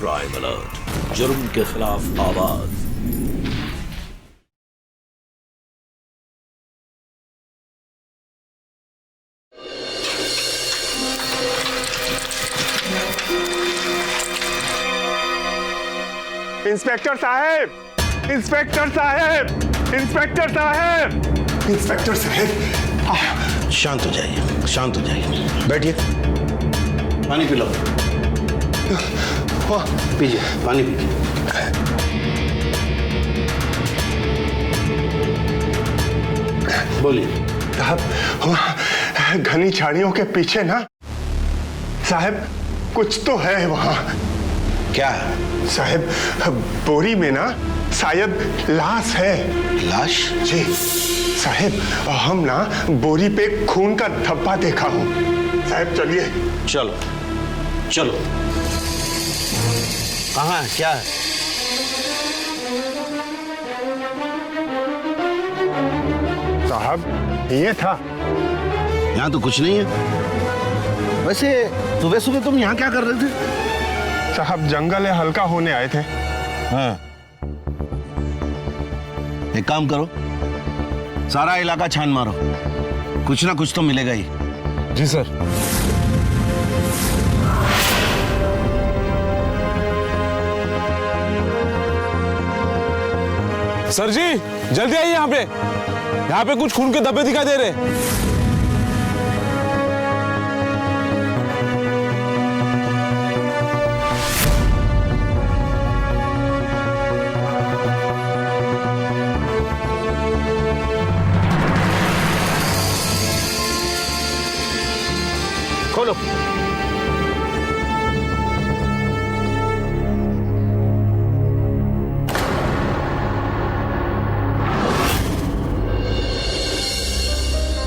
Crime alert, जुर्म के खिलाफ आवाज। इंस्पेक्टर साहब, इंस्पेक्टर साहब, इंस्पेक्टर साहब, इंस्पेक्टर साहब। शांत हो जाइए, शांत हो जाइए, बैठिए, पानी पी लो। पीजिए, पानी पीजिए। बोलिए। साहब, घनी झाड़ियों के पीछे ना साहब कुछ तो है वहां। क्या है साहब? बोरी में ना शायद लाश है। लाश? जी साहब, हम ना बोरी पे खून का धब्बा देखा हूं। साहब चलिए। चलो चलो। कहाँ है, क्या है? साहब ये था। यहाँ तो कुछ नहीं है। वैसे सुबह सुबह तुम यहाँ क्या कर रहे थे? साहब जंगल है, हल्का होने आए थे। हाँ, एक काम करो, सारा इलाका छान मारो, कुछ ना कुछ तो मिलेगा ही। जी सर। सर जी जल्दी आइए, यहाँ पे कुछ खून के धब्बे दिखाई दे रहे। खोलो।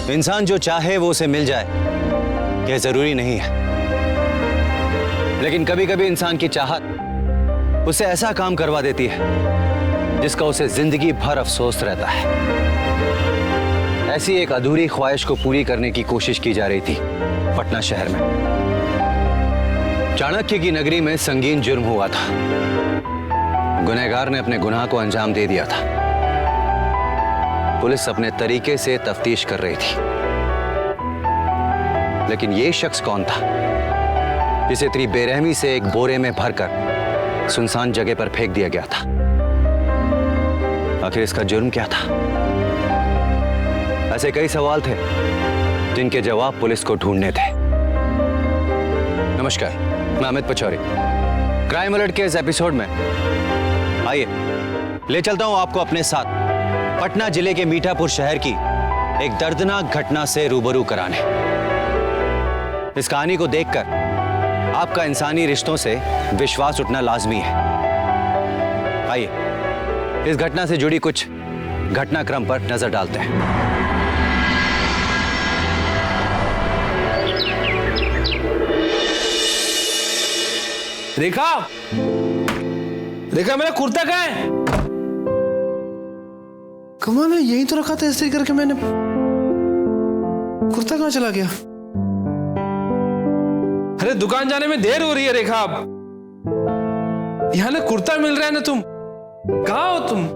इंसान जो चाहे वो उसे मिल जाए, यह जरूरी नहीं है। लेकिन कभी कभी इंसान की चाहत उसे ऐसा काम करवा देती है जिसका उसे जिंदगी भर अफसोस रहता है। ऐसी एक अधूरी ख्वाहिश को पूरी करने की कोशिश की जा रही थी पटना शहर में। चाणक्य की नगरी में संगीन जुर्म हुआ था। गुनहगार ने अपने गुनाह को अंजाम दे दिया था। पुलिस अपने तरीके से तफ्तीश कर रही थी, लेकिन यह शख्स कौन था जिसे इतनी बेरहमी से एक बोरे में भरकर सुनसान जगह पर फेंक दिया गया था? आखिर इसका जुर्म क्या था? ऐसे कई सवाल थे जिनके जवाब पुलिस को ढूंढने थे। नमस्कार, मैं अमित पचौरी। क्राइम अलर्ट के इस एपिसोड में आइए ले चलता हूं आपको अपने साथ पटना जिले के मीठापुर शहर की एक दर्दनाक घटना से रूबरू कराने। इस कहानी को देखकर आपका इंसानी रिश्तों से विश्वास उठना लाजमी है। आइए इस घटना से जुड़ी कुछ घटनाक्रम पर नजर डालते हैं। रेखा, रेखा मेरा कुर्ता कहाँ है? कमाल है, यहीं तो रखा था ऐसे करके मैंने। कुर्ता कहाँ चला गया? अरे दुकान जाने में देर हो रही है रेखा। अब यहाँ ना कुर्ता मिल रहा है ना, तुम कहाँ हो तुम?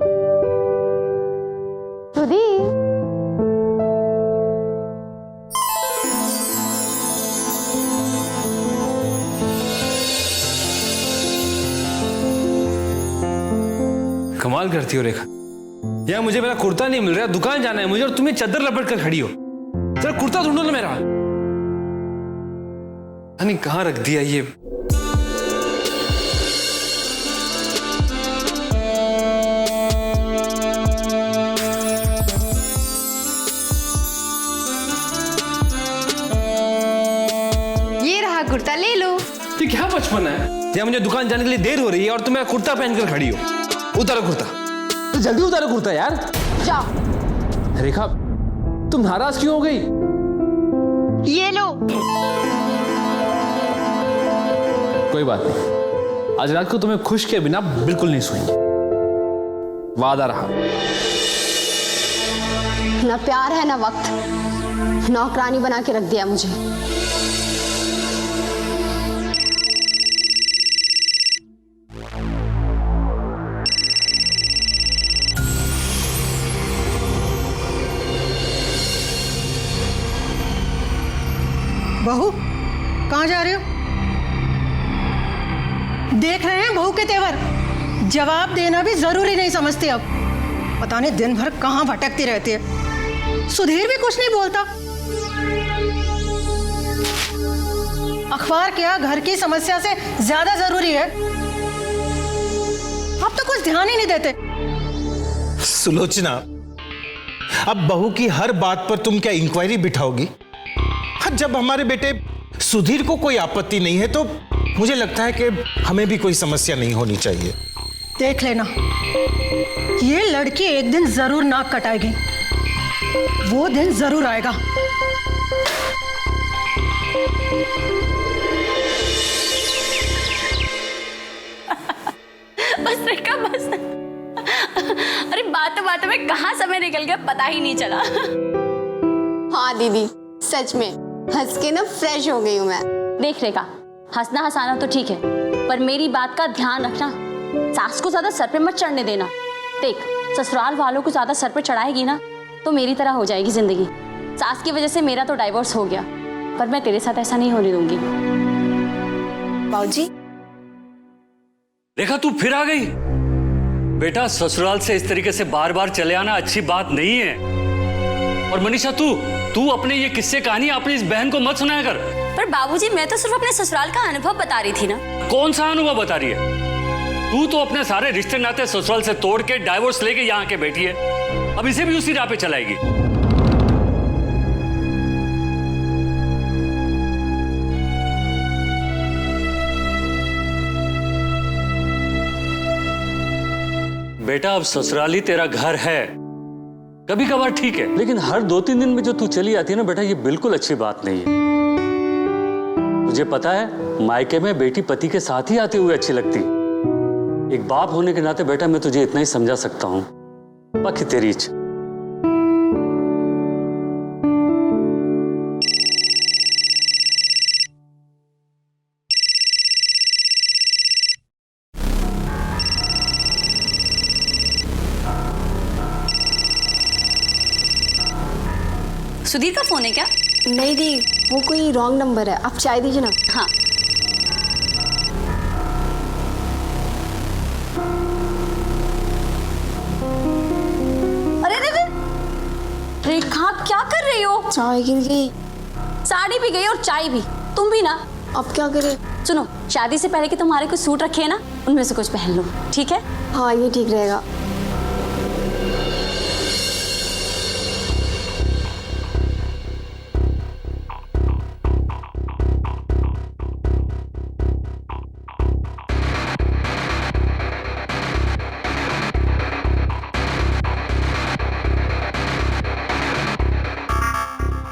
कमाल करती हो रेखा, यार मुझे मेरा कुर्ता नहीं मिल रहा, दुकान जाना है मुझे और तुम्हें चादर लपेट कर खड़ी हो। जरा कुर्ता ढूंढो ना मेरा। नहीं कहाँ रख दिया ये? ये रहा कुर्ता, ले लो। ये क्या बचपन है? या मुझे दुकान जाने के लिए देर हो रही है और तुम मेरा कुर्ता पहनकर खड़ी हो। उतारो कुर्ता, तो जल्दी उतारो कुर्ता यार। जाओ। रेखा तुम नाराज क्यों हो गई? ये लो। कोई बात नहीं, आज रात को तुम्हें खुश के बिना बिल्कुल नहीं सोएंगे, वादा रहा। ना प्यार है ना वक्त, नौकरानी बना के रख दिया मुझे। बहू कहाँ जा रहे हो? देख रहे हैं बहू के तेवर, जवाब देना भी जरूरी नहीं समझते अब। पता नहीं दिन भर कहाँ भटकती रहती है। सुधीर भी कुछ नहीं बोलता। अखबार क्या घर की समस्या से ज्यादा जरूरी है। अब तो कुछ ध्यान ही नहीं देते। सुलोचना, अब बहू की हर बात पर तुम क्या इंक्वायरी बिठाओगी? हाँ, जब हमारे बेटे सुधीर को कोई आपत्ति नहीं है तो मुझे लगता है कि हमें भी कोई समस्या नहीं होनी चाहिए। देख लेना, ये लड़की एक दिन जरूर नाक कटाएगी। वो दिन जरूर आएगा। बस रेखा बस। अरे बातों में कहाँ समय निकल गया पता ही नहीं चला। हाँ दीदी, सच में हंस के ना फ्रेश हो गई हूँ मैं। देख रेखा, हंसना हंसाना तो ठीक है, पर मेरी बात का ध्यान रखना। सास को ज्यादा सर पे मत चढ़ने देना। देख, ससुराल वालों को ज्यादा सर पे चढ़ाएगी ना तो मेरी तरह हो जाएगी जिंदगी। सास की वजह से मेरा तो डाइवोर्स हो गया, पर मैं तेरे साथ ऐसा नहीं होने दूंगी। बाबूजी। रेखा, तू फिर आ गई? बेटा, ससुराल से इस तरीके से बार बार चले आना अच्छी बात नहीं है। और मनीषा, तू अपने ये किस्से कहानी अपनी इस बहन को मत सुनाया कर। पर बाबूजी, मैं तो सिर्फ अपने ससुराल का अनुभव बता रही थी ना। कौन सा अनुभव बता रही है? तू तो अपने सारे रिश्ते नाते ससुराल से तोड़ के डाइवोर्स लेके यहाँ के बैठी है। अब इसे भी उसी राह पे चलाएगी। बेटा, अब ससुराल ही तेरा घर है। कभी कभार ठीक है, लेकिन हर 2-3 दिन में जो तू चली आती है ना बेटा, ये बिल्कुल अच्छी बात नहीं है। तुझे पता है, मायके में बेटी पति के साथ ही आती हुई अच्छी लगती। एक बाप होने के नाते बेटा मैं तुझे इतना ही समझा सकता हूं, बाकी तेरी इच्छा। सुधीर का फोन है क्या? नहीं दी, वो कोई रॉन्ग नंबर है। आप चाय दीजिए ना। हाँ। अरे अरे रेखा, क्या कर रही हो? चाय गिर गई। साड़ी भी गई और चाय भी। तुम भी ना। अब क्या करें? सुनो, शादी से पहले के तुम्हारे कुछ सूट रखे हैं ना, उनमें से कुछ पहन लो, ठीक है? हाँ, ये ठीक रहेगा।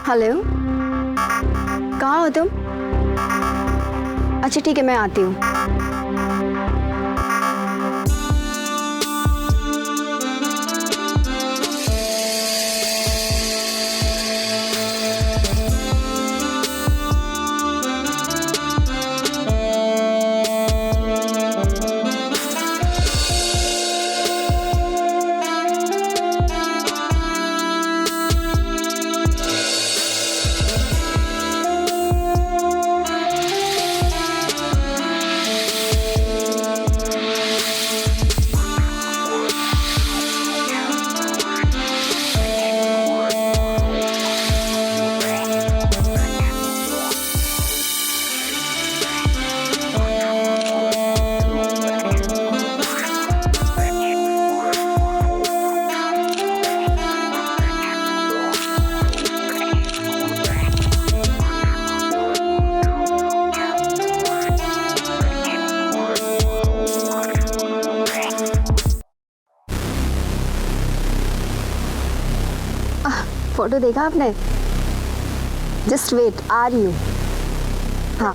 हेलो, कहाँ हो तुम? अच्छा ठीक है, मैं आती हूँ। फोटो देखा आपने? जस्ट वेट, आ रही हूँ। हाँ।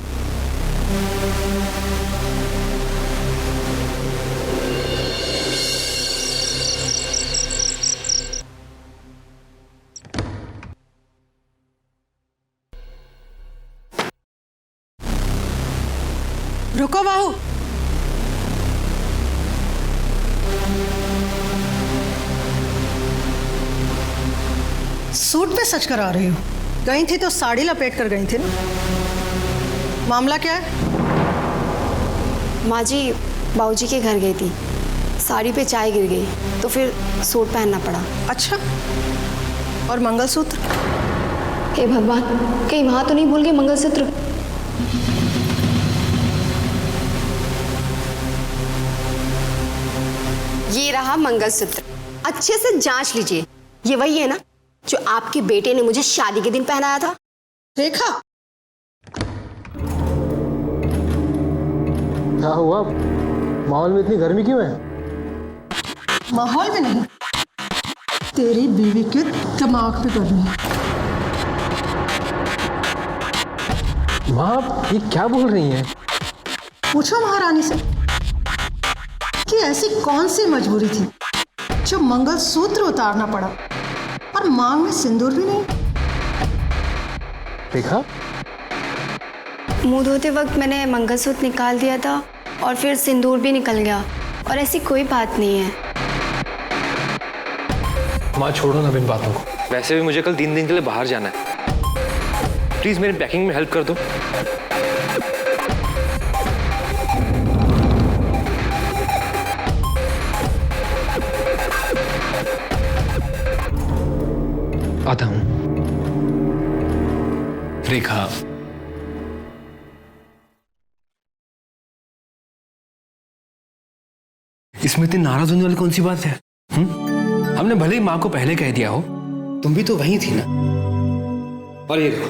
रुको बाहू। सूट पे सच करा रही हूँ। गई थी तो साड़ी लपेट कर गई थी ना। मामला क्या है? माँ जी बाबूजी के घर गई थी, साड़ी पे चाय गिर गई तो फिर सूट पहनना पड़ा। अच्छा, और मंगलसूत्र? हे भगवान, कहीं वहां तो नहीं भूल गए मंगलसूत्र? ये रहा मंगलसूत्र, अच्छे से जांच लीजिए। ये वही है ना जो आपके बेटे ने मुझे शादी के दिन पहनाया था? रेखा, क्या हुआ? माहौल में इतनी गर्मी क्यों है? माहौल में नहीं, तेरी बीवी के दिमाग पे गर्मी है। माँ आप ये क्या बोल रही हैं? पूछो महारानी से कि ऐसी कौन सी मजबूरी थी जो मंगलसूत्र उतारना पड़ा और मांग में सिंदूर भी नहीं। रेखा, मुंह धोते वक्त मैंने मंगलसूत्र निकाल दिया था और फिर सिंदूर भी निकल गया, और ऐसी कोई बात नहीं है। माँ छोड़ो ना इन बातों को। वैसे भी मुझे कल 3 दिन के लिए बाहर जाना है, प्लीज मेरी पैकिंग में हेल्प कर दो। आता हूं। रेखा, इसमें इतनी नाराज होने वाली कौन सी बात है? हमने भले ही माँ को पहले कह दिया हो, तुम भी तो वहीं थी ना। और ये देखो,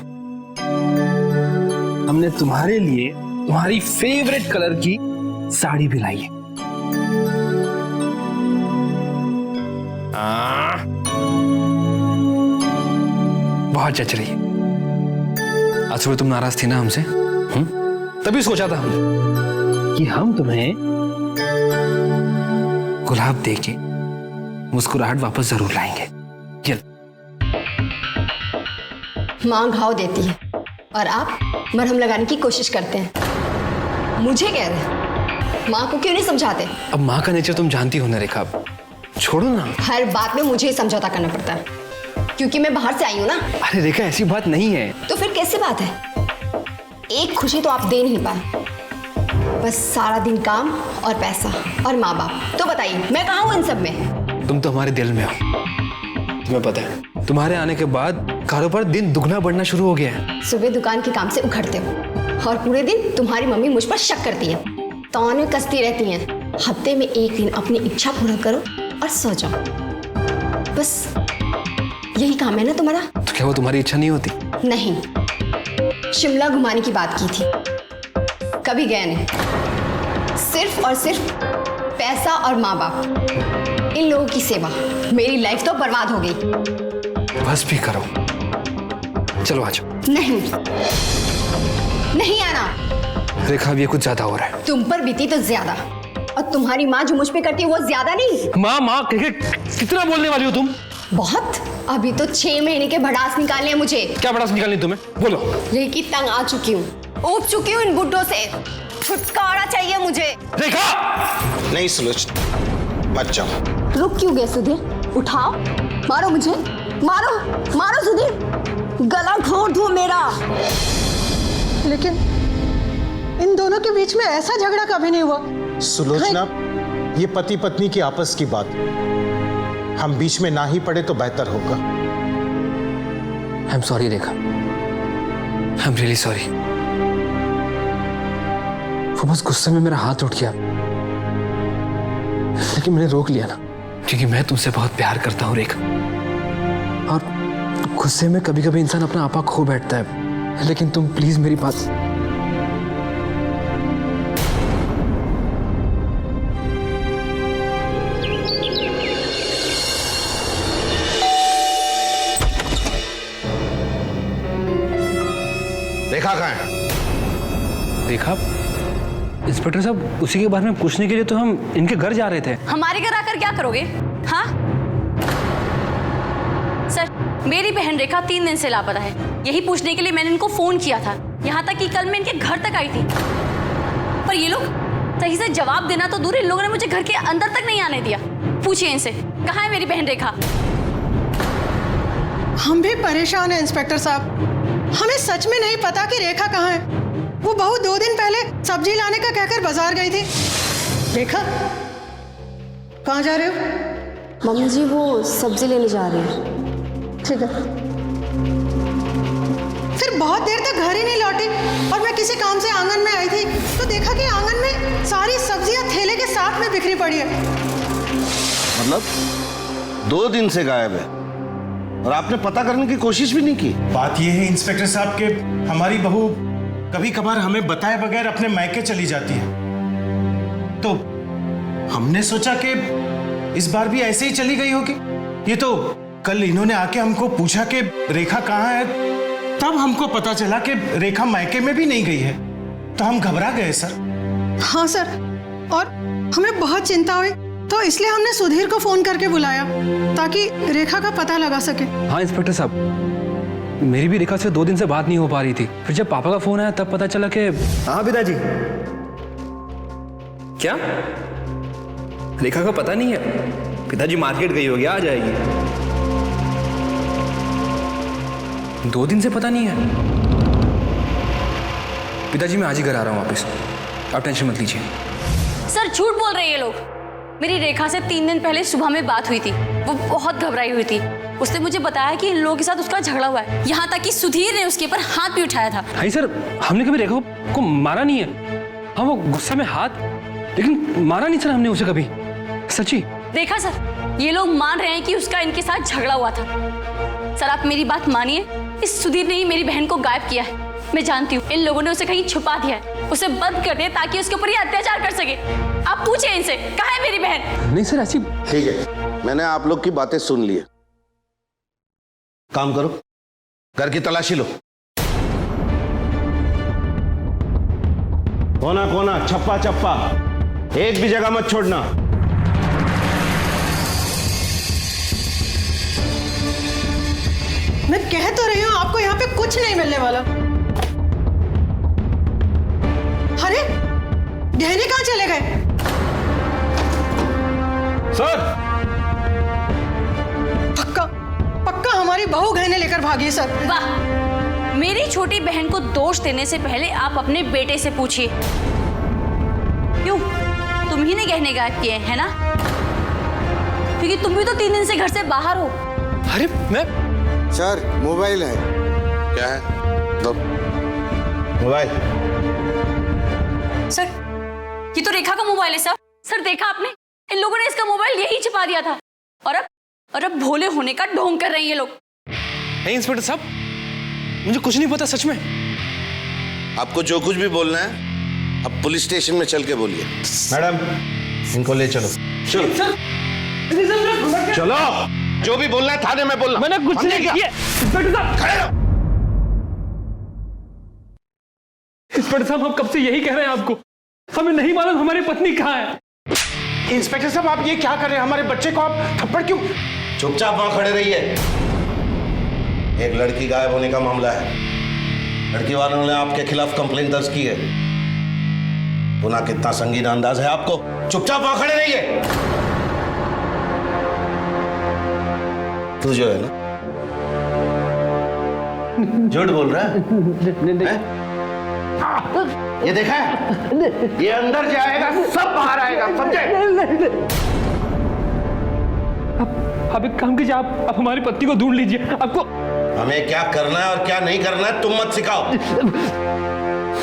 हमने तुम्हारे लिए तुम्हारी फेवरेट कलर की साड़ी भी लाई है। बहुत जच रही है। आज सुबह तुम नाराज थी ना हमसे, तभी सोचा था हमने कि हम तुम्हें गुलाब देके मुस्कुराहट वापस जरूर लाएंगे। चल। माँ घाव देती है और आप मरहम लगाने की कोशिश करते हैं। मुझे कह रहे हैं, माँ को क्यों नहीं समझाते? अब माँ का नेचर तुम जानती हो ना रेखा, छोड़ो ना। हर बात में मुझे ही समझौता करना पड़ता है क्योंकि मैं बाहर से आई हूँ ना। अरे रेखा, ऐसी बात नहीं है। तो फिर कैसी बात है? एक खुशी तो आप दे नहीं पाए, बस सारा दिन काम और पैसा और माँ बाप। तो बताइए मैं कहाँ हूँ इन सब में? तुम तो हमारे दिल में हो। तुम्हें पता है, तुम्हारे आने के बाद कारोबार दिन दुगना बढ़ना शुरू हो गया है। सुबह दुकान के काम से उखड़ते हो और पूरे दिन तुम्हारी मम्मी मुझ पर शक करती है, ताने कसती रहती हैं। हफ्ते में एक दिन अपनी इच्छा पूरा करो और सो जाओ, बस यही काम है ना तुम्हारा? तो क्या वो तुम्हारी इच्छा नहीं होती? नहीं, शिमला घुमाने की बात की थी, कभी गए नहीं। सिर्फ और सिर्फ पैसा और माँ बाप, इन लोगों की सेवा। मेरी लाइफ तो बर्बाद हो गई। बस भी करो, चलो आ जाओ। नहीं, नहीं आना। रेखा, अब ये कुछ ज्यादा हो रहा है। तुम पर बीती तो ज्यादा, और तुम्हारी माँ जो मुझ पे करती है वो ज्यादा नहीं। माँ कितना बोलने वाली हो तुम? बहुत। अभी तो 6 महीने के भड़ास निकालने हैं मुझे। क्या भड़ास निकालनी तुम्हें? बोलो। रेखी, तंग आ चुकी हूँ, ऊब चुकी हूँ इन बुड्ढों से। छुटकारा चाहिए मुझे। रेखा! नहीं सुलोचना, मत जाओ। रुक क्यों गए सुधीर? उठाओ, मारो मुझे, मारो मारो सुधीर, गला घोंट दो मेरा। लेकिन इन दोनों के बीच में ऐसा झगड़ा कभी नहीं हुआ। सुलोचना, ये पति पत्नी की आपस की बात, हम बीच में ना ही पड़े तो बेहतर होगा। I am sorry Rekha, I am really sorry. वो बस गुस्से में मेरा हाथ उठ गया, लेकिन मैंने रोक लिया ना, क्योंकि मैं तुमसे बहुत प्यार करता हूँ रेखा। और गुस्से में कभी कभी इंसान अपना आपा खो बैठता है, लेकिन तुम प्लीज मेरी बात। रेखा कहाँ है? रेखा, इंस्पेक्टर साहब, उसी के बारे में पूछने के लिए तो हम इनके घर जा रहे थे। हमारे घर आकर क्या करोगे? हाँ सर, मेरी बहन रेखा 3 दिन से लापता है। यही पूछने के लिए मैंने इनको फोन किया था, यहाँ तक कि कल मैं इनके घर तक आई थी, पर ये लोग सही से जवाब देना तो दूर, इन लोगों ने मुझे घर के अंदर तक नहीं आने दिया। पूछिए इनसे, कहाँ है मेरी बहन रेखा? हम भी परेशान हैं इंस्पेक्टर साहब, हमें सच में नहीं पता कि रेखा कहाँ है। वो बहू 2 दिन पहले सब्जी लाने का कहकर बाजार गई थी। देखा? कहाँ जा रहे हो? मम्मी जी वो सब्जी लेने जा रही है। ठीक है। फिर बहुत देर तक घर ही नहीं लौटी और मैं किसी काम से आंगन में आई थी तो देखा कि आंगन में सारी सब्जियां थैले के साथ में बिखरी पड़ी है। मतलब 2 दिन से गायब है और आपने पता करने की कोशिश भी नहीं की? बात यह है इंस्पेक्टर साहब के हमारी बहू कभी कभार हमें बताए बगैर अपने मायके चली जाती है, तो हमने सोचा कि इस बार भी ऐसे ही चली गई होगी। ये तो कल इन्होंने आके हमको पूछा कि रेखा कहाँ है, तब हमको पता चला कि रेखा मायके में भी नहीं गई है, तो हम घबरा गए सर। हाँ सर, और हमें बहुत चिंता हुई तो इसलिए हमने सुधीर को फोन करके बुलाया ताकि रेखा का पता लगा सके। हाँ इंस्पेक्टर साहब, मेरी भी रेखा से 2 दिन से बात नहीं हो पा रही थी। फिर जब पापा का फोन आया तब पता चला कि हाँ पिताजी। क्या रेखा का पता नहीं है? पिताजी मार्केट गई होगी, आ जाएगी। 2 दिन से पता नहीं है? पिताजी मैं आज ही घर आ रहा हूँ वापस, आप टेंशन मत लीजिए। सर झूठ बोल रहे हैं ये लोग। मेरी रेखा से 3 दिन पहले सुबह में बात हुई थी। वो बहुत घबराई हुई थी। उसने मुझे बताया कि इन लोगों के साथ उसका झगड़ा हुआ है, यहाँ तक कि सुधीर ने उसके ऊपर हाथ भी उठाया था। नहीं सर, हमने कभी रेखा को मारा नहीं है। हाँ वो गुस्से में हाथ, लेकिन मारा नहीं सर हमने उसे कभी, सच्ची। देखा सर, ये लोग मान रहे हैं कि उसका इनके साथ झगड़ा हुआ था। सर आप मेरी बात मानिए, इस सुधीर ने ही मेरी बहन को गायब किया है। मैं जानती हूँ इन लोगों ने उसे कहीं छुपा दिया है, उसे बंद कर दे ताकि उसके ऊपर ये अत्याचार कर सके। आप पूछे इनसे कहाँ है मेरी बहन। नहीं सर ऐसी। ठीक है, मैंने आप लोग की बातें सुन ली है। काम करो, घर की तलाशी लो। कोना कोना, छप्पा छप्पा, एक भी जगह मत छोड़ना। मैं कह तो रही हूँ आपको यहाँ पे कुछ नहीं मिलने वाला। अरे गहने कहाँ चले गए? सर पक्का पक्का हमारी बहू गहने लेकर भागी है सर। वाह, मेरी छोटी बहन को दोष देने से पहले आप अपने बेटे से पूछिए। क्यों, तुम ही ने गहने गायब किए है ना? क्योंकि तुम भी तो 3 दिन से घर से बाहर हो। अरे मैं सर मोबाइल है। क्या है? दो मोबाइल। सर ये तो रेखा का मोबाइल है सर। सर देखा आपने, इन लोगों ने इसका मोबाइल यही छिपा दिया था और अब भोले होने का ढोंग कर रहे हैं ये लोग। नहीं इंस्पेक्टर साहब, मुझे कुछ नहीं पता सच में। आपको जो कुछ भी बोलना है अब पुलिस स्टेशन में चल के बोलिए। मैडम इनको ले चलो। चलो चलो, जो भी बोलना है थाने में बोलना। मैंने कुछ नहीं किया। इंस्पेक्टर साहब, खड़े रहो। इंस्पेक्टर साहब हम कब से यही कह रहे हैं आपको, हमें नहीं मालूम हमारी पत्नी कहाँ है। इंस्पेक्टर साहब आप ये क्या कर रहे हैं? हमारे बच्चे को आप थप्पड़ क्यों? चुपचाप वहां खड़े रहिए। एक लड़की गायब होने का मामला है। लड़की वालों ने आपके खिलाफ कंप्लेंट दर्ज की है। गुनाह कितना संगीन अंदाज है आपको। चुपचाप वहां खड़े रहिए। तू जो है ना झूठ बोल रहा है? ये देखा है? ये अंदर जाएगा सब बाहर आएगा, समझे? आप एक काम कीजिए, आप हमारी पत्नी को ढूंढ लीजिए। आपको हमें क्या करना है और क्या नहीं करना है तुम मत सिखाओ।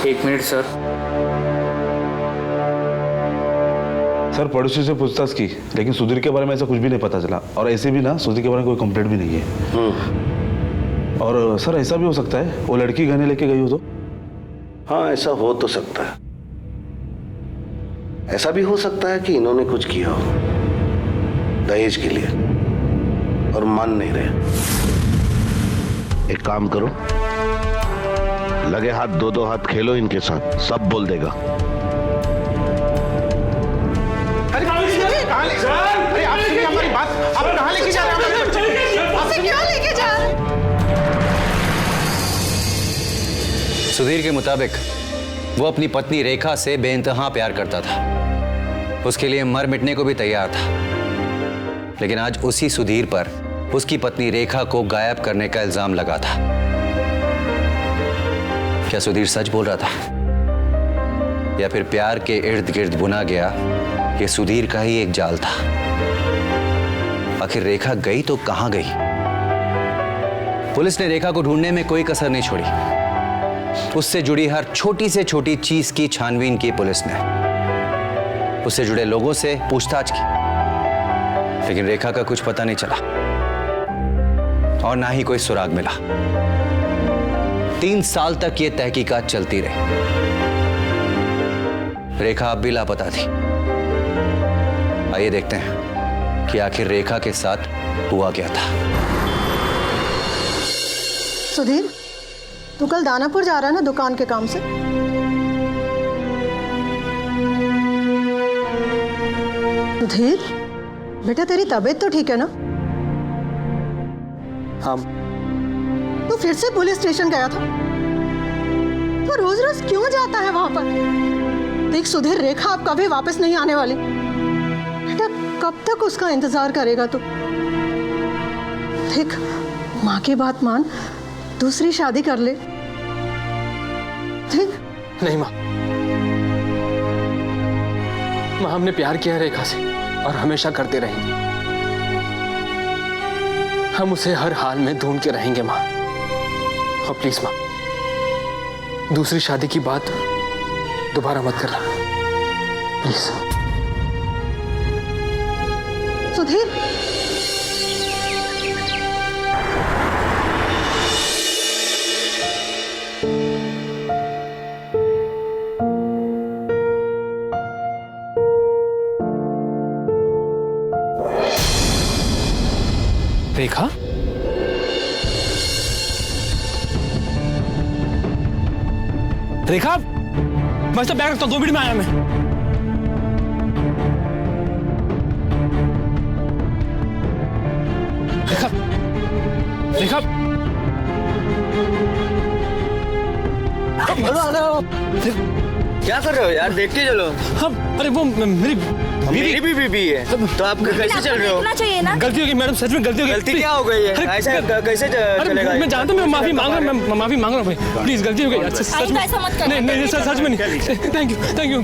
1 मिनट सर। सर पड़ोसी से पूछताछ की, लेकिन सुधीर के बारे में ऐसा कुछ भी नहीं पता चला, और ऐसे भी ना सुधीर के बारे में कोई कंप्लेंट भी नहीं है। और सर ऐसा भी हो सकता है वो लड़की गहने लेके गई हो तो? हाँ ऐसा हो तो सकता है। ऐसा भी हो सकता है कि इन्होंने कुछ किया हो दहेज के लिए और मान नहीं रहे। एक काम करो, लगे हाथ 2-2 हाथ खेलो इनके साथ, सब बोल देगा। अरे आप सुनिए हमारी बात। आप कहाँ लेके जा रहे हैं? क्या लेके जा रहे हैं? सुधीर के मुताबिक वो अपनी पत्नी रेखा से बेइंतहा प्यार करता था, उसके लिए मर मिटने को भी तैयार था। लेकिन आज उसी सुधीर पर उसकी पत्नी रेखा को गायब करने का इल्जाम लगा था। क्या सुधीर सच बोल रहा था? या फिर प्यार के इर्द गिर्द बुना गया ये सुधीर का ही एक जाल था। आखिर रेखा गई तो कहां गई? पुलिस ने रेखा को ढूंढने में कोई कसर नहीं छोड़ी। उससे जुड़ी हर छोटी से छोटी चीज की छानबीन की पुलिस ने, उससे जुड़े लोगों से पूछताछ की, लेकिन रेखा का कुछ पता नहीं चला और ना ही कोई सुराग मिला। 3 साल तक ये तहकीकात चलती रही। रेखा अब भी लापता थी। आइए देखते हैं कि आखिर रेखा के साथ हुआ क्या था। सुधीर, तू कल दानापुर जा रहा है ना दुकान के काम से? सुधीर बेटा, तेरी तबीयत तो ठीक है ना? हाँ। तू फिर से पुलिस स्टेशन गया था? तो रोज रोज क्यों जाता है वहां पर? देख सुधीर, रेखा अब कभी वापस नहीं आने वाली। बेटा कब तक उसका इंतजार करेगा तू? देख, माँ की बात मान, दूसरी शादी कर ले। ठीक? नहीं माँ, हमने प्यार किया है रेखा से और हमेशा करते रहेंगे। हम उसे हर हाल में ढूंढ के रहेंगे माँ। और प्लीज माँ, दूसरी शादी की बात दोबारा मत करना प्लीज। सुधीर, रेखा? रेखा, मैं तो बैग रखता हूं, 2 मिनट में आया मैं। रेखा, रेखा, क्या कर रहे हो यार? देख के चलो। हम, अरे वो मेरी भी बीबी है तो आप कैसे चल रहे हो? चाहिए ना? गलती हो गई मैडम, सच में गलती हो गई। गलती क्या हो गई है? ऐसे कैसे चलेगा? मैं जानता हूँ, मैं माफी मांग रहा हूँ, मैं माफी मांग रहा हूँ भाई, प्लीज गलती हो गई। सच में ऐसा मत करना। नहीं नहीं सच में नहीं। Thank you.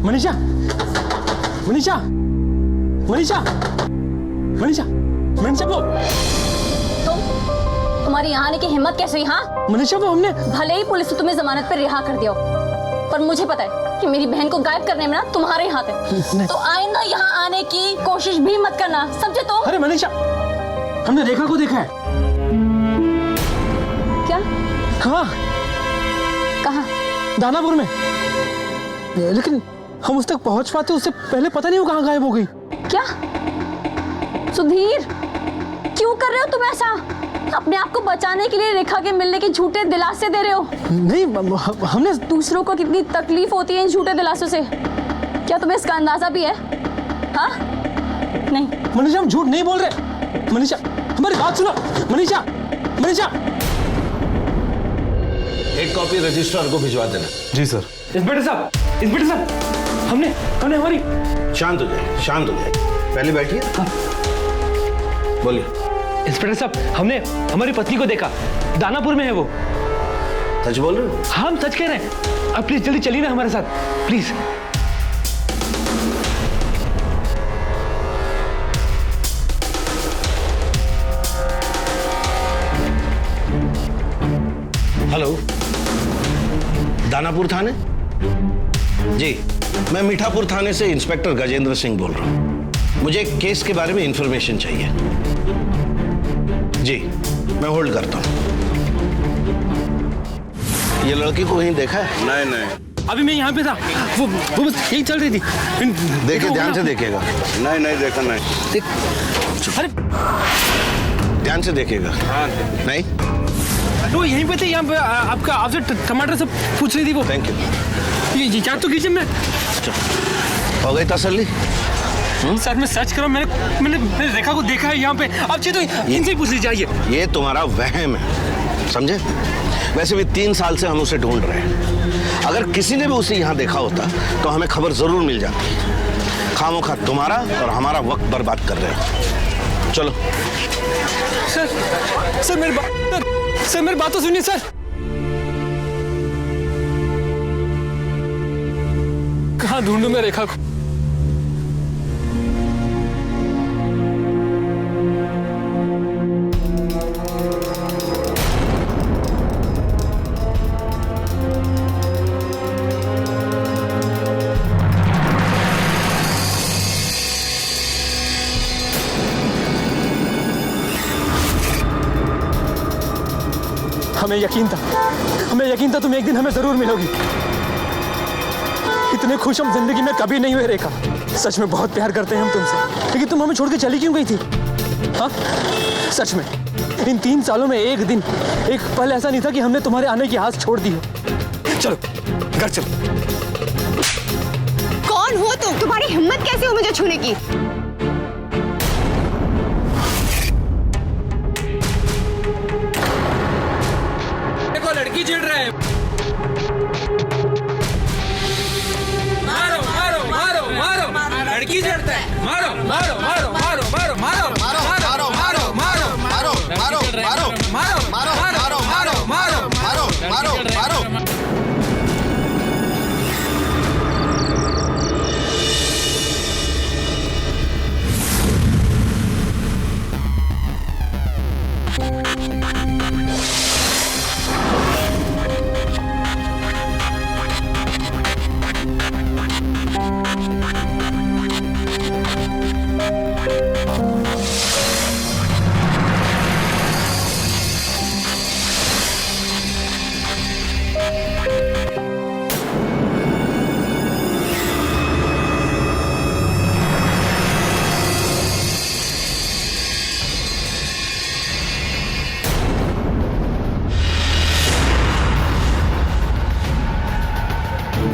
मनीषा, मनीषा, मनीषा, मनीषा, मनीषा वो तुम्हारी यहाँ आने की हिम्मत कैसे हुई? हाँ मनीषा, वो हमने भले ही पुलिस ने तुम्हें जमानत पर रिहा कर दिया हो, पर मुझे पता है कि मेरी बहन को गायब करने में ना तुम्हारे हाथ है। तो आइंदा यहाँ आने की कोशिश भी मत करना, समझे? तो अरे मनीषा, हमने रेखा को देखा है। क्या? हाँ, कहाँ? दानापुर में, लेकिन हम उस तक पहुंच पाते उससे पहले पता नहीं वो कहाँ गायब हो गई। क्या? सुधीर, क्यों कर रहे हो तुम ऐसा? अपने आप को बचाने के लिए रेखा के मिलने के झूठे दिलासे दे रहे हो। नहीं, हमने दूसरों को कितनी तकलीफ होती है इन झूठे दिलासों से, क्या तुम्हें इसका अंदाजा भी है? हाँ? नहीं मनीषा, हम झूठ नहीं बोल रहे। मनीषा, हमारी बात सुनो। मनीषा, मनीषा, एक कॉपी रजिस्ट्रार को भिजवा देना। जी सर। इंस्पेक्टर साहब, हमने हमारी। शांत हो जाए, शांत हो जाए, पहले बैठिए। हाँ। बोलिए। इंस्पेक्टर साहब, हमने हमारी पत्नी को देखा, दानापुर में है वो। सच बोल रहे हो? हम सच कह रहे हैं। अब प्लीज जल्दी चलिए ना हमारे साथ, प्लीज। हेलो, दानापुर थाने? जी, मैं मीठापुर थाने से इंस्पेक्टर गजेंद्र सिंह बोल रहा हूं। मुझे एक केस के बारे में इंफॉर्मेशन चाहिए। जी, मैं होल्ड करता हूं। ये लड़की को कहीं देखा है? नहीं। अभी मैं यहाँ पे था, वो बस यही चल रही थी। देखिए, ध्यान से देखिएगा। नहीं देखा नहीं। देख, अरे ध्यान से देखिएगा। हाँ। नहीं, तो यहीं पे थे, यहाँ पे आपसे टमाटर सब पूछ रही थी वो। Thank you. ये क्या तो किचन में हो गई तसल्ली? सर, मैं सच कर रहा हूँ, मैंने रेखा को देखा है यहाँ पे। अब चाहिए तो इनसे ही पूछ लीजिए। ये तुम्हारा वहम है। समझे? वैसे भी 3 साल से हम उसे ढूंढ रहे हैं। अगर किसी ने भी उसे यहाँ देखा होता तो हमें खबर जरूर मिल जाती। खामोखा तुम्हारा और हमारा वक्त बर्बाद कर रहे हैं। चलो। सर मेरी बात तो सुनिए सर। कहाँ ढूंढूं मैं रेखा को? हमें यकीन था तुम एक दिन हमें जरूर मिलोगी। इतने खुश हम जिंदगी में कभी नहीं हुए रेखा। सच में बहुत प्यार करते हैं हम तुमसे, लेकिन तुम हमें छोड़ के चली क्यों गई थी? हाँ सच में इन 3 सालों में एक दिन, एक पल ऐसा नहीं था कि हमने तुम्हारे आने की आस छोड़ दी हो। चलो घर चलो। कौन हो तुम? तुम्हारी हिम्मत कैसे हो मुझे छूने की? लड़की चिढ़ रहा है। मारो मारो मारो मारो, लड़की चिढ़ता है। मारो मारो मारो मारो मारो मारो मारो मारो मारो मारो मारो मारो मारो मारो मारो मारो मारो मारो मारो।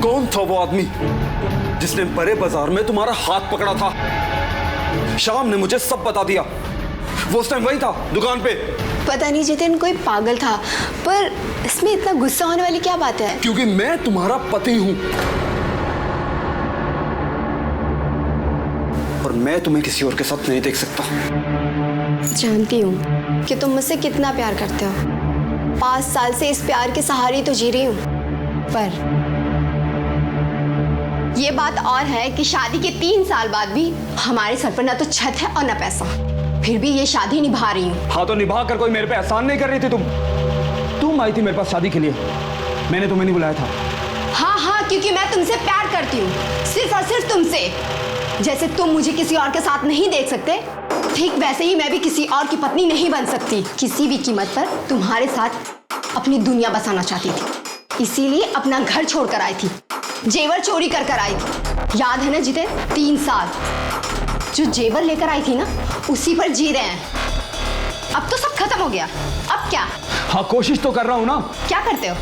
कौन था वो आदमी जिसने बड़े बाजार में तुम्हारा हाथ पकड़ा था? शाम ने मुझे सब बता दिया। वो उस टाइम वही था दुकान पे। पता नहीं जितिन, कोई पागल था, पर इसमें इतना गुस्सा होने वाली क्या बात है? क्योंकि मैं तुम्हारा पति हूं और मैं तुम्हें किसी और के साथ नहीं देख सकता। जानती हूँ कि तुम मुझसे कितना प्यार करते हो। 5 साल से इस प्यार के सहारे तो जी रही हूँ, पर ये बात और है कि शादी के 3 साल बाद भी हमारे सर पर ना तो छत है और ना पैसा, फिर भी ये शादी निभा रही हूँ। हाँ तो निभा कर कोई मेरे पे एहसान नहीं कर रही थी। तुम आई थी मेरे पास शादी के लिए, मैंने तुम्हें नहीं बुलाया था। हाँ, क्योंकि मैं तुमसे प्यार करती हूँ, सिर्फ और सिर्फ तुमसे। जैसे तुम मुझे किसी और के साथ नहीं देख सकते, ठीक वैसे ही मैं भी किसी और की पत्नी नहीं बन सकती। किसी भी कीमत पर तुम्हारे साथ अपनी दुनिया बसाना चाहती थी, इसीलिए अपना घर छोड़कर आई थी, जेवर चोरी कर आई थी। याद है ना जिते? 3 साल जो जेवर लेकर आई थी ना, उसी पर जी रहे हैं। अब तो सब खत्म हो गया, अब क्या? हाँ कोशिश तो कर रहा हूँ ना। क्या करते हो?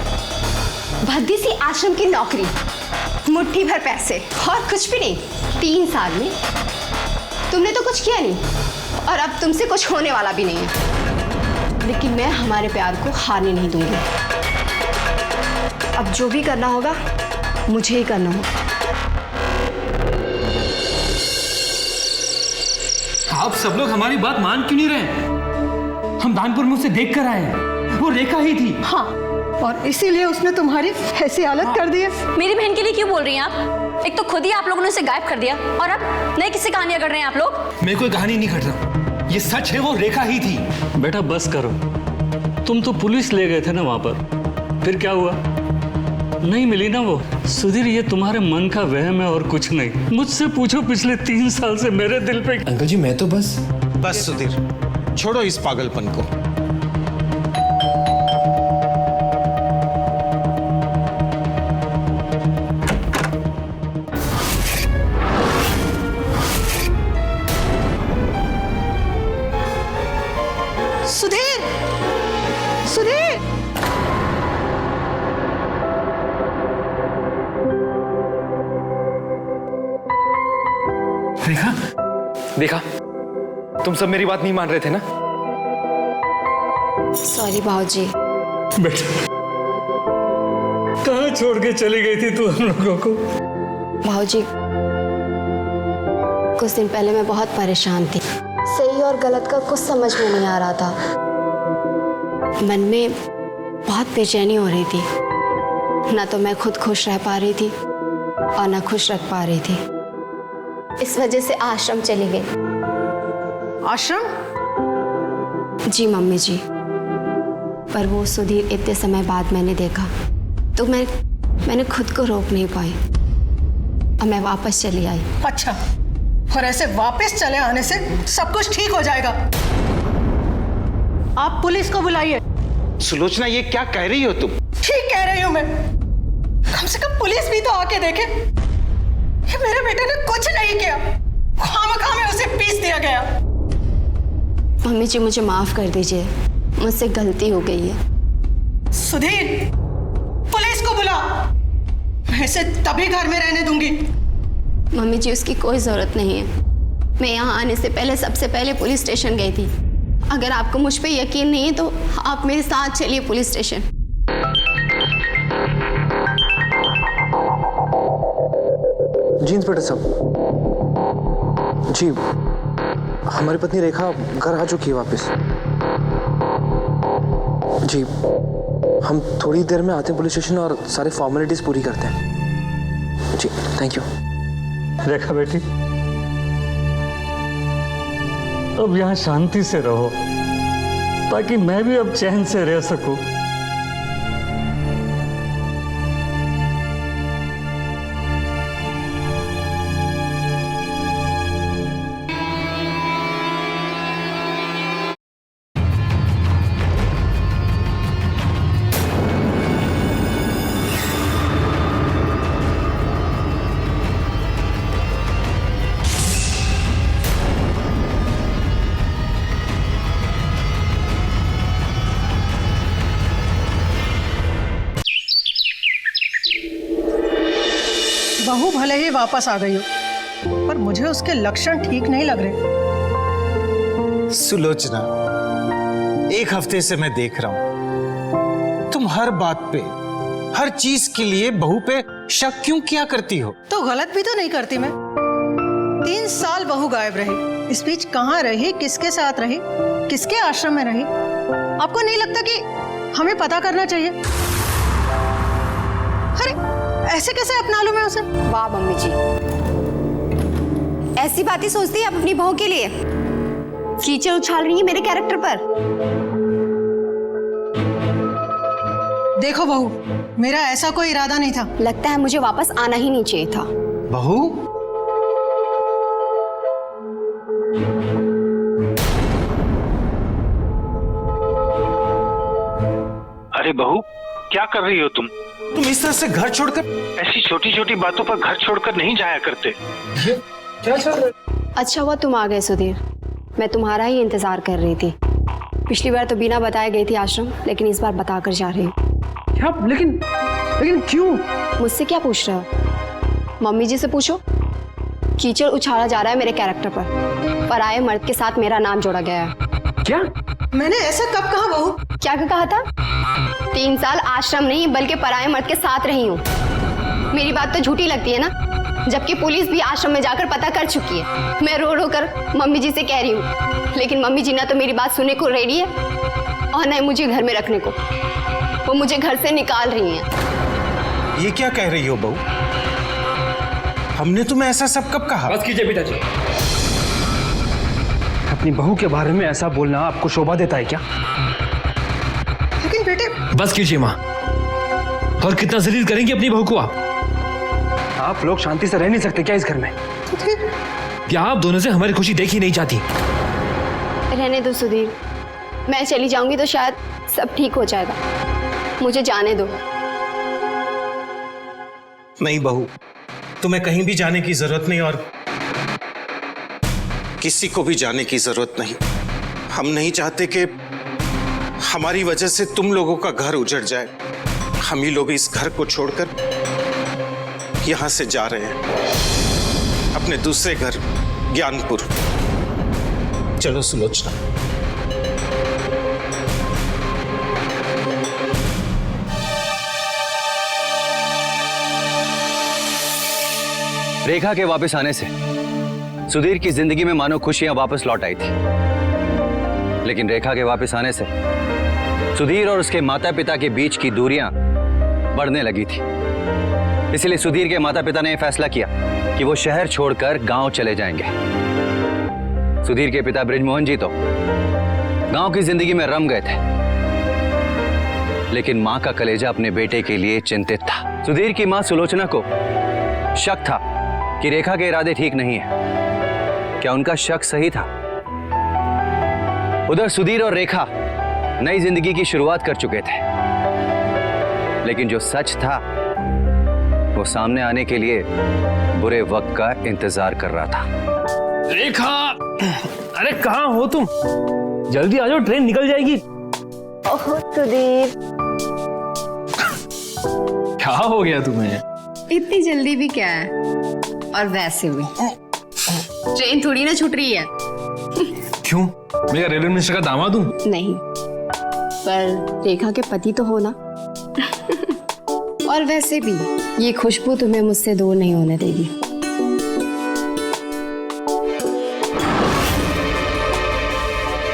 भद्दी सी आश्रम की नौकरी, मुट्ठी भर पैसे और कुछ भी नहीं। 3 साल में तुमने तो कुछ किया नहीं, और अब तुमसे कुछ होने वाला भी नहीं है। लेकिन मैं हमारे प्यार को हारने नहीं दूंगी। अब जो भी करना होगा मुझे ही करना होगा। आप सब लोग हमारी बात मान क्यों नहीं रहे? हम दानपुर में उसे देख कर आए हैं, वो रेखा ही थी। हाँ, और इसीलिए उसने तुम्हारी ऐसी हालत कर दी है। मेरी बहन के लिए क्यों बोल रही हैं आप? एक तो खुद ही आप लोगों ने उसे गायब कर दिया, और अब नई किससे कहानियां कर रहे हैं आप लोग? मैं कोई कहानी नहीं कर रहा, ये सच है, वो रेखा ही थी। बेटा बस करो, तुम तो पुलिस ले गए थे ना वहां पर, फिर क्या हुआ? नहीं मिली ना वो। सुधीर, ये तुम्हारे मन का वहम है और कुछ नहीं। मुझसे पूछो पिछले 3 साल से मेरे दिल पे। अंकल जी मैं तो बस सुधीर, छोड़ो इस पागलपन को। सुधीर, सुधीर, रेखा, देखा, तुम सब मेरी बात नहीं मान रहे थे ना? सॉरी भाऊजी, बेटा कहाँ छोड़ के चली गई थी तू हम लोगों को? भाऊजी, कुछ दिन पहले मैं बहुत परेशान थी। सही और गलत का कुछ समझ में नहीं आ रहा था। मन में बहुत बेचैनी हो रही थी। ना तो मैं खुद खुश रह पा रही थी और ना खुश रख पा रही थी। इस वजह से आश्रम चली गई। आश्रम? जी मम्मी जी, पर वो सुधीर इतने समय बाद मैंने देखा तो मैंने खुद को रोक नहीं पाई और मैं वापस चली आई। अच्छा, और ऐसे वापस चले आने से सब कुछ ठीक हो जाएगा। आप पुलिस को बुलाइए। सुलोचना, ये क्या कह रही हो तुम? ठीक कह रही हूँ मैं। कम से कम पुलिस भी तो आके देखे। ये मेरे बेटे ने कुछ नहीं किया, खामखा में उसे पीस दिया गया। मम्मी जी मुझे माफ कर दीजिए, मुझसे गलती हो गई है। सुधीर, पुलिस को बुला। मैं इसे तभी घर में रहने दूंगी। मम्मी जी उसकी कोई जरूरत नहीं है। मैं यहाँ आने से पहले सबसे पहले पुलिस स्टेशन गई थी। अगर आपको मुझ पे यकीन नहीं है तो आप मेरे साथ चलिए पुलिस स्टेशन। जी इंस्पेक्टर साहब, जी हमारी पत्नी रेखा घर आ चुकी है वापस। जी हम थोड़ी देर में आते हैं पुलिस स्टेशन और सारे फॉर्मेलिटीज पूरी करते हैं। जी थैंक यू। रेखा बेटी, अब यहाँ शांति से रहो ताकि मैं भी अब चैन से रह सकूं। बहू भले ही वापस आ गई हो, पर मुझे उसके लक्षण ठीक नहीं लग रहे। सुलोचना, एक हफ्ते से मैं देख रहा हूं तुम हर बात पे, हर चीज के लिए बहू पे शक क्यों किया करती हो? तो गलत भी तो नहीं करती मैं। 3 साल बहू गायब रही। इस बीच कहाँ रही, किसके साथ रही, किसके आश्रम में रही? आपको नहीं लगता कि हमें पता करना चाहिए? अरे ऐसे कैसे अपना लूं मैं उसे? वाह मम्मी जी, ऐसी बातें सोचती है अपनी बहू के लिए। कीचड़ उछाल रही है मेरे कैरेक्टर पर। देखो बहू, मेरा ऐसा कोई इरादा नहीं था। लगता है मुझे वापस आना ही नहीं चाहिए था। बहू, अरे बहू, क्या कर रही हो तुम? तुम इस तरह से घर छोड़कर? ऐसी छोटी छोटी बातों पर घर छोड़कर नहीं जाया करते। क्या चल रहा है? अच्छा हुआ तुम आ गए सुधीर, मैं तुम्हारा ही इंतजार कर रही थी। पिछली बार तो बिना बताए गई थी आश्रम, लेकिन इस बार बताकर जा रही हूँ। क्या? लेकिन क्यों? मुझसे क्या पूछ रहे हो? मम्मी जी से पूछो। कीचड़ उछाला जा रहा है मेरे कैरेक्टर पर। पराये मर्द के साथ मेरा नाम जोड़ा गया है। क्या? मैंने ऐसा कब कहा बहू? क्या कहा था? 3 साल आश्रम नहीं बल्कि पराये मर्द के साथ रही हूँ। मेरी बात तो झूठी लगती है ना, जबकि पुलिस भी आश्रम में जाकर पता कर चुकी है। मैं रो रो कर मम्मी जी से कह रही हूँ, लेकिन मम्मी जी ना तो मेरी बात सुनने को रेडी है और ना ही मुझे घर में रखने को। वो मुझे घर से निकाल रही हैं। ये क्या कह रही हो बहू? हमने तुम्हें ऐसा सब कब कहा? बस कीजिए पिताजी। अपनी बहू के बारे में ऐसा बोलना आपको शोभा देता है क्या? लेकिन बेटे, बस कीजिए माँ। और कितना जलील करेंगे अपनी बहू को आप लोग शांति से रह नहीं सकते क्या इस घर में? क्या आप दोनों से हमारी खुशी देखी नहीं जाती? रहने दो सुधीर, मैं चली जाऊंगी तो शायद सब ठीक हो जाएगा। मुझे जाने दो। नहीं बहू, तुम्हें कहीं भी जाने की जरूरत नहीं और किसी को भी जाने की जरूरत नहीं। हम नहीं चाहते कि हमारी वजह से तुम लोगों का घर उजड़ जाए। हम ही लोग इस घर को छोड़कर यहां से जा रहे हैं अपने दूसरे घर ज्ञानपुर। चलो सुलोचना। रेखा के वापस आने से सुधीर की जिंदगी में मानो खुशियां वापस लौट आई थी, लेकिन रेखा के वापस आने से सुधीर और उसके माता पिता के बीच की दूरियां बढ़ने लगी थी। इसलिए सुधीर के माता पिता ने फैसला किया कि वो शहर छोड़कर गांव चले जाएंगे। सुधीर के पिता बृजमोहन जी तो गांव की जिंदगी में रम गए थे, लेकिन मां का कलेजा अपने बेटे के लिए चिंतित था। सुधीर की मां सुलोचना को शक था कि रेखा के इरादे ठीक नहीं है। क्या उनका शक सही था? उधर सुधीर और रेखा नई जिंदगी की शुरुआत कर चुके थे, लेकिन जो सच था वो सामने आने के लिए बुरे वक्त का इंतजार कर रहा था। रेखा, अरे कहाँ हो तुम? जल्दी आ जाओ, ट्रेन निकल जाएगी। ओह सुधीर, क्या हो गया तुम्हें? इतनी जल्दी भी क्या है? और वैसे भी ट्रेन थोड़ी ना छूट रही है। क्यों? मैं रेलवे मिनिस्टर का दामाद हूँ? नहीं, पर रेखा के पति तो हो ना। और वैसे भी ये खुशबू तुम्हें मुझसे दूर नहीं होने देगी।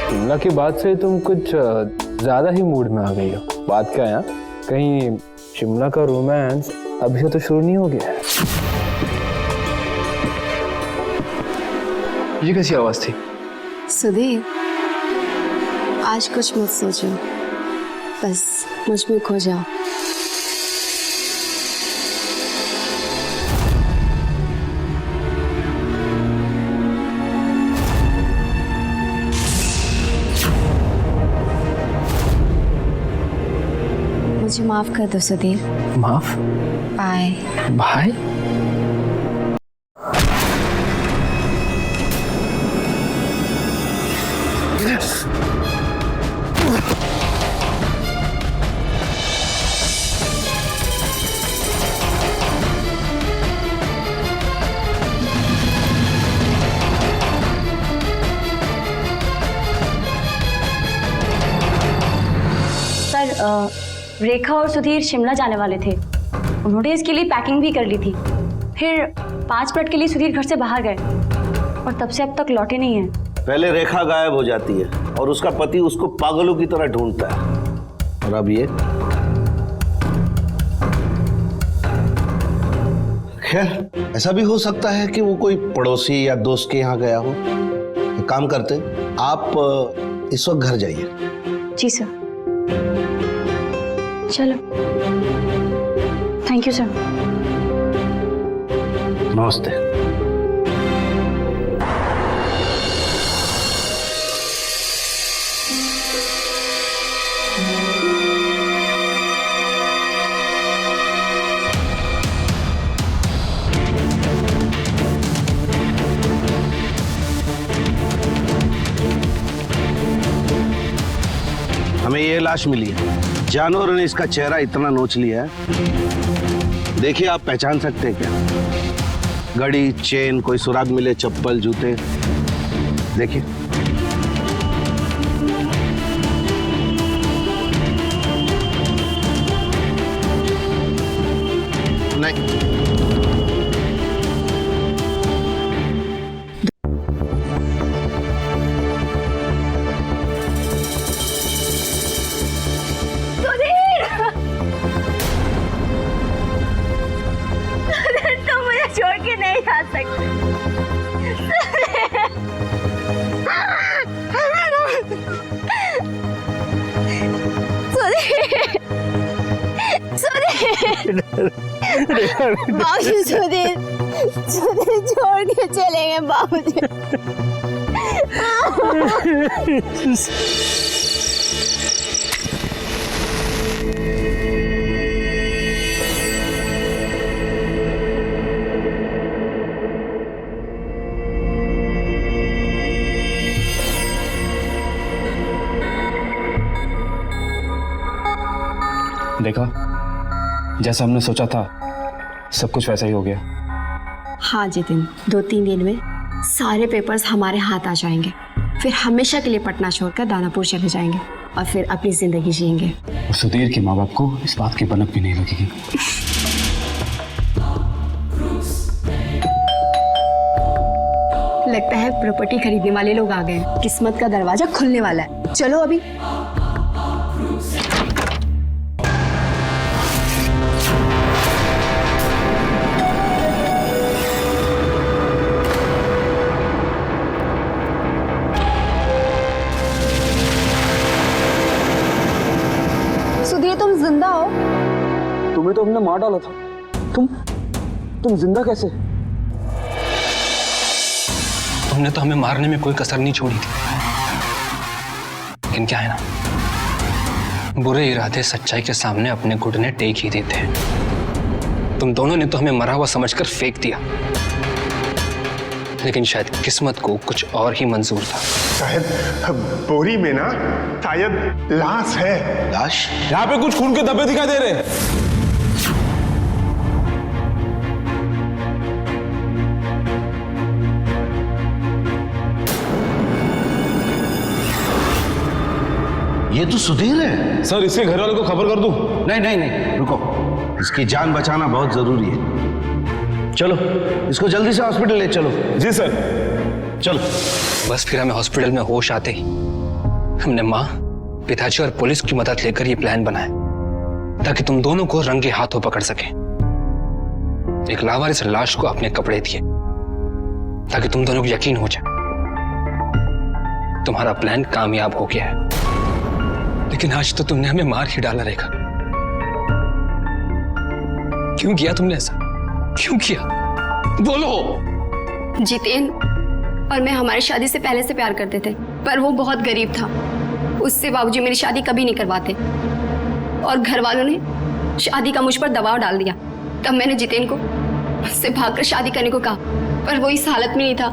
शिमला की बात से तुम कुछ ज्यादा ही मूड में आ गई हो। बात क्या है? कहीं शिमला का रोमांस अभी से तो शुरू नहीं हो गया है? ये कैसी आवाज थी? सुधीर, आज कुछ मत सोचो, बस मुझ में खो जाओ। मुझे माफ कर दो सुधीर। माफ? बाय भाई? सर, रेखा और सुधीर शिमला जाने वाले थे। उन्होंने इसके लिए पैकिंग भी कर ली थी। फिर 5 मिनट के लिए सुधीर घर से बाहर गए और तब से अब तक लौटे नहीं हैं। पहले रेखा गायब हो जाती है और उसका पति उसको पागलों की तरह ढूंढता है, और अब ये। खैर, ऐसा भी हो सकता है कि वो कोई पड़ोसी या दोस्त के यहाँ गया हो। एक काम करते, आप इस वक्त घर जाइए। जी सर। चलो, थैंक यू सर। नमस्ते। हमें ये लाश मिली है। जानवरों ने इसका चेहरा इतना नोच लिया है। देखिए, आप पहचान सकते हैं क्या? घड़ी, चेन, कोई सुराग मिले, चप्पल, जूते, देखिए। नहीं, तुम मुझे छोड़ के नहीं जा सकते। बाबूजी, सुधीर छोड़ के चले गए बाबूजी। देखा, जैसा हमने सोचा था सब कुछ वैसा ही हो गया। हाँ जितिन, 2-3 दिन में सारे पेपर्स हमारे हाथ आ जाएंगे। फिर हमेशा के लिए पटना छोड़कर दानापुर चले जाएंगे और फिर अपनी जिंदगी जिएंगे। और सुधीर के माँ बाप को इस बात की भनक भी नहीं लगेगी। लगता है प्रॉपर्टी खरीदने वाले लोग आ गए। किस्मत का दरवाजा खुलने वाला है। चलो अभी। सुधीर, तुम जिंदा हो? तुम्हें तो हमने मार डाला था। तुम जिंदा कैसे? तुमने तो हमें मारने में कोई कसर नहीं छोड़ी थी, लेकिन क्या है ना, बुरे इरादे सच्चाई के सामने अपने घुटने टेक ही देते हैं। तुम दोनों ने तो हमें मरा हुआ समझकर फेंक दिया, लेकिन शायद किस्मत को कुछ और ही मंजूर था। साहब, बोरी में ना शायद लाश है। लाश? यहाँ पे कुछ खून के धब्बे दिखाई दे रहे हैं। ये तो सुधीर है। सर, इसके घर वालों को खबर कर दूं? नहीं नहीं नहीं, रुको, इसकी जान बचाना बहुत जरूरी है। चलो इसको जल्दी से हॉस्पिटल ले चलो। जी सर। चलो। बस फिर हमें हॉस्पिटल में होश आते ही हमने माँ, पिताजी और पुलिस की मदद लेकर ये प्लान बनाया ताकि तुम दोनों को रंगे हाथों पकड़ सके। एक लावारिस लाश को अपने कपड़े दिए ताकि तुम दोनों को यकीन हो जाए तुम्हारा प्लान कामयाब हो गया है। लेकिन आज तो तुमने हमें मार ही डाला। रेखा, क्यों किया तुमने ऐसा? क्यों किया? बोलो। जितेन और मैं हमारी शादी से पहले से प्यार करते थे, पर वो बहुत गरीब था। उससे बाबूजी मेरी शादी कभी नहीं करवाते और घर वालों ने शादी का मुझ पर दबाव डाल दिया। तब मैंने जितेन को उससे भागकर शादी करने को कहा, पर वो इस हालत में नहीं था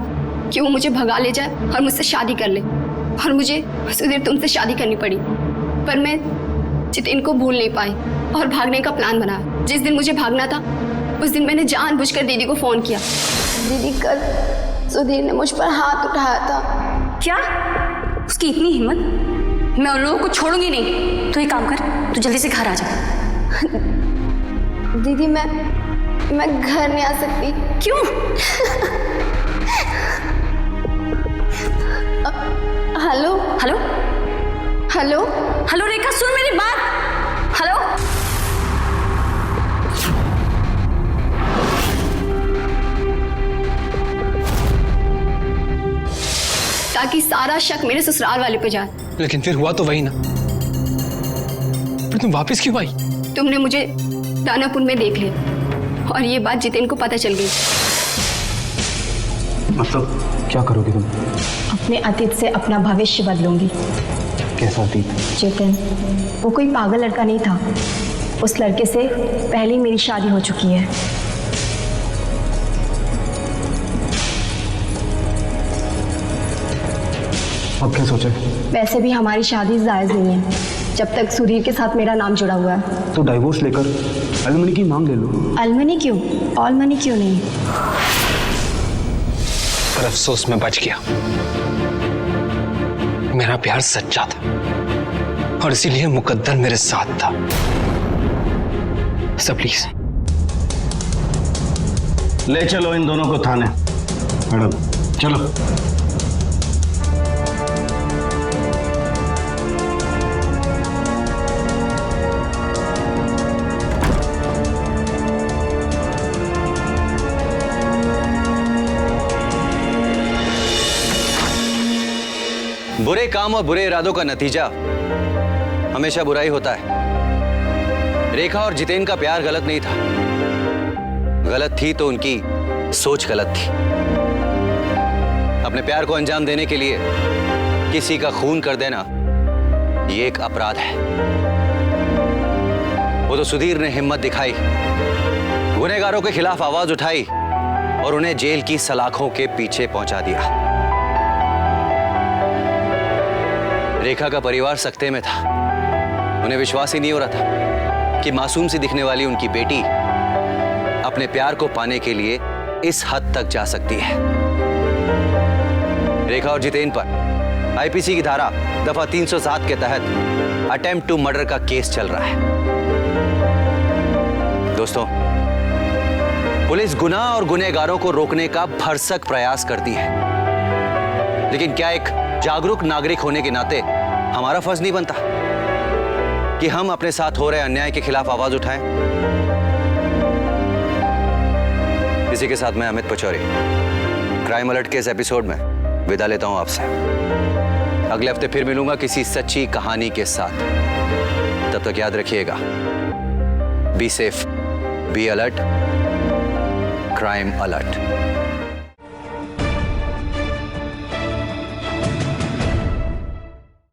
कि वो मुझे भगा ले जाए और मुझसे शादी कर ले। और मुझे सुधीर तुमसे शादी करनी पड़ी, पर मैं जितेन को भूल नहीं पाई और भागने का प्लान बनाया। जिस दिन मुझे भागना था उस दिन मैंने जानबूझकर दीदी को फोन किया। दीदी, कल सुधीर ने मुझ पर हाथ उठाया था। क्या? उसकी इतनी हिम्मत? मैं उन लोगों को छोड़ूंगी नहीं। तू एक काम कर, तू जल्दी से घर आ जा। दीदी, मैं घर नहीं आ सकती। क्यों? हेलो हेलो हेलो हेलो रेखा, सुन मेरी बात। हेलो। ताकि सारा शक मेरे ससुराल वाले पे जाए। लेकिन फिर हुआ तो वही ना। फिर तुम वापस क्यों आई? तुमने मुझे दानापुर में देख लिया और ये बात जितेन को पता चल गई। मतलब क्या करोगे तुम? अपने अतीत से अपना भविष्य बदलूंगी। कैसा अतीत? जितेन वो कोई पागल लड़का नहीं था। उस लड़के से पहले ही मेरी शादी हो चुकी है। अब क्या सोचे? वैसे भी हमारी शादी जायज नहीं है जब तक सुधीर के साथ मेरा नाम जुड़ा हुआ है। तो डाइवोर्स लेकर एलिमनी की मांग ले लो। अलमनी क्यों? ऑल मनी क्यों नहीं? पर अफसोस में बच गया। मेरा प्यार सच्चा था और इसीलिए मुकद्दर मेरे साथ था। सब प्लीज ले चलो इन दोनों को थाने। मैडम चलो। बुरे काम और बुरे इरादों का नतीजा हमेशा बुरा ही होता है। रेखा और जितेन का प्यार गलत नहीं था। गलत थी तो उनकी सोच गलत थी। अपने प्यार को अंजाम देने के लिए किसी का खून कर देना ये एक अपराध है। वो तो सुधीर ने हिम्मत दिखाई, गुनहगारों के खिलाफ आवाज उठाई और उन्हें जेल की सलाखों के पीछे पहुंचा दिया। रेखा का परिवार सकते में था। उन्हें विश्वास ही नहीं हो रहा था कि मासूम सी दिखने वाली उनकी बेटी अपने प्यार को पाने के लिए इस हद तक जा सकती है। रेखा और जितेन पर आईपीसी की धारा दफा 307 के तहत अटेम्प्ट टू मर्डर का केस चल रहा है। दोस्तों, पुलिस गुनाह और गुनहगारों को रोकने का भरसक प्रयास करती है, लेकिन क्या एक जागरूक नागरिक होने के नाते हमारा फर्ज नहीं बनता कि हम अपने साथ हो रहे अन्याय के खिलाफ आवाज उठाएं? इसी के साथ मैं अमित पचौरी क्राइम अलर्ट के इस एपिसोड में विदा लेता हूं आपसे। अगले हफ्ते फिर मिलूंगा किसी सच्ची कहानी के साथ। तब तक याद रखिएगा, be safe, be alert, crime alert.